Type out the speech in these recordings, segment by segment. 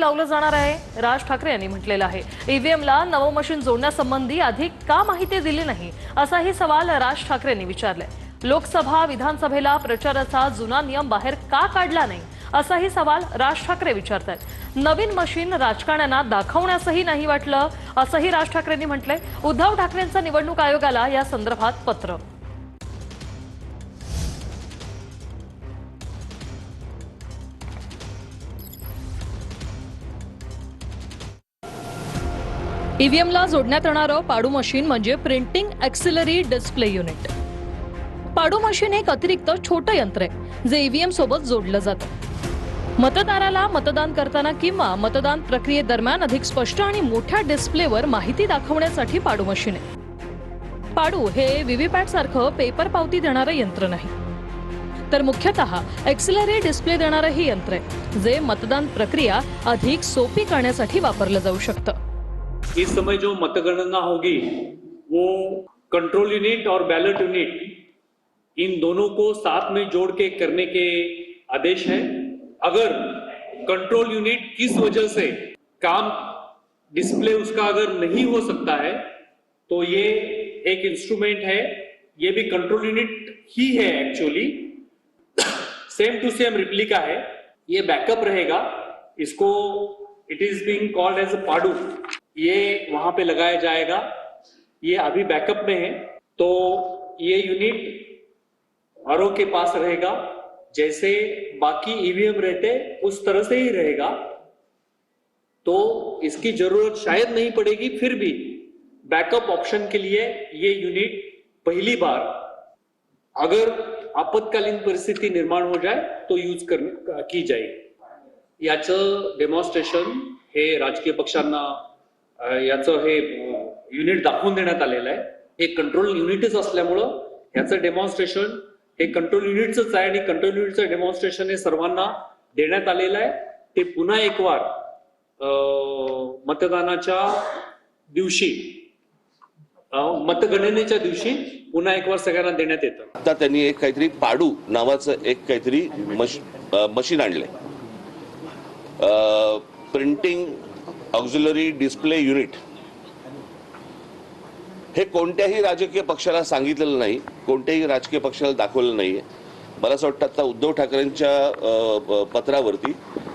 लावलं जाणार आहे। राज ठाकरे यांनी म्हटलेलं आहे ईव्हीएमला नवं मशीन जोडण्यासंबंधी अधिक का माहिती दिली नाही असाही सवाल राज ठाकरेंनी विचारलाय। लोकसभा विधानसभेला प्रचाराचा जुना नियम बाहेर का काढला नाही असाही सवाल राज ठाकरे विचारतात। नवीन मशीन राजकारण्यांना दाखवण्यासही नाही वाटलं असंही राज ठाकरेंनी म्हटलंय। उद्धव ठाकरेंचं निवडणूक आयोगाला या संदर्भात पत्र। ईव्हीएमला जोडण्यात येणारं पाडू मशीन म्हणजे प्रिंटिंग एक्सिलरी डिस्प्ले युनिट। पाडू मशीन एक अतिरिक्त छोटं यंत्र आहे जे ईव्हीएम सोबत जोडलं जातं। मतदाराला मतदान करताना किंवा मतदान प्रक्रियेदरम्यान अधिक स्पष्ट आणि मोठ्या डिस्प्लेवर माहिती दाखवण्यासाठी पाडू मशीन आहे। पाडू हे व्हीव्हीपॅट सारखं पेपर पावती देणारं यंत्र नाही, तर मुख्यतः एक्सिलरी डिस्प्ले देणारं ही यंत्र आहे जे मतदान प्रक्रिया अधिक सोपी करण्यासाठी वापरलं जाऊ शकतं। इस समय जो मतगणना होगी वो कंट्रोल यूनिट और बैलेट यूनिट इन दोनों को साथ में जोड़ के करने के आदेश है। अगर कंट्रोल यूनिट किस वजह से काम डिस्प्ले उसका अगर नहीं हो सकता है तो ये एक इंस्ट्रूमेंट है, ये भी कंट्रोल यूनिट ही है actually, same to same replica है। ये बैकअप रहेगा, इसको it is being called as a पाडू। ये वहां पे लगाया जाएगा, ये अभी बैकअप में है, तो ये यूनिट आरओ के पास रहेगा, जैसे बाकी ईवीएम रहते उस तरह से ही रहेगा। तो इसकी जरूरत शायद नहीं पड़ेगी, फिर भी बैकअप ऑप्शन के लिए ये यूनिट पहली बार अगर आपत्कालीन परिस्थिती निर्माण हो जाए तो यूज करने की जाएगी। याचं डेमॉन्स्ट्रेशन हे राजकीय पक्षांना याचं हे युनिट दाखवून देण्यात आलेलं आहे। हे कंट्रोल युनिटच असल्यामुळं याचं डेमॉन्स्ट्रेशन हे कंट्रोल युनिटच आहे आणि कंट्रोल युनिटचं डेमॉन्स्ट्रेशन हे सर्वांना देण्यात आलेलं आहे। ते पुन्हा एक वार मतदानाच्या दिवशी मतगणनेच्या दिवशी पुन्हा एक वार सगळ्यांना देण्यात येतं। आता त्यांनी एक काहीतरी पाडू नावाचं एक काहीतरी मशीन आणलंय, प्रिंटिंग ऑक्झिलरी डिस्प्ले युनिट। हे कोणत्याही राजकीय पक्षाला सांगितलेलं नाही, कोणत्याही राजकीय पक्षाला दाखवलेलं नाहीये। मला असं वाटतं आता उद्धव ठाकरेंच्या पत्रावरती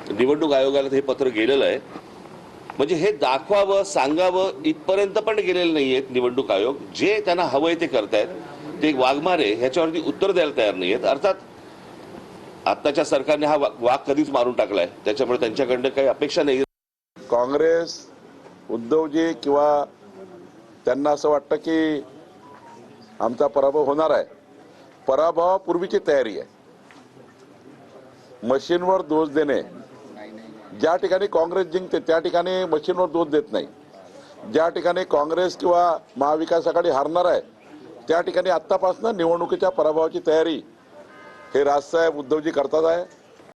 निवडणूक आयोगाला हे पत्र गेलेलं आहे, म्हणजे हे दाखवावं सांगावं इथपर्यंत पण गेलेलं नाहीयेत निवडणूक आयोग। जे त्यांना हवंय ते करतायत, ते वाघमारे ह्याच्यावरती उत्तर द्यायला तयार नाहीयेत। अर्थात आताच्या सरकारने हा वाघ कधीच मारून टाकलाय, त्याच्यामुळे त्यांच्याकडनं काही अपेक्षा नाही। काँग्रेस उद्धवजी किंवा त्यांना असं वाटतं की आमचा पराभव होणार आहे, पराभवापूर्वीची तयारी आहे। मशीनवर दोष देणे, ज्या ठिकाणी काँग्रेस जिंकते त्या ठिकाणी मशीनवर दोष देत नाही, ज्या ठिकाणी काँग्रेस किंवा महाविकास आघाडी हारणार आहे त्या ठिकाणी आत्तापासून निवडणुकीच्या पराभवाची तयारी हे राजसाहेब उद्धवजी करतात आहे।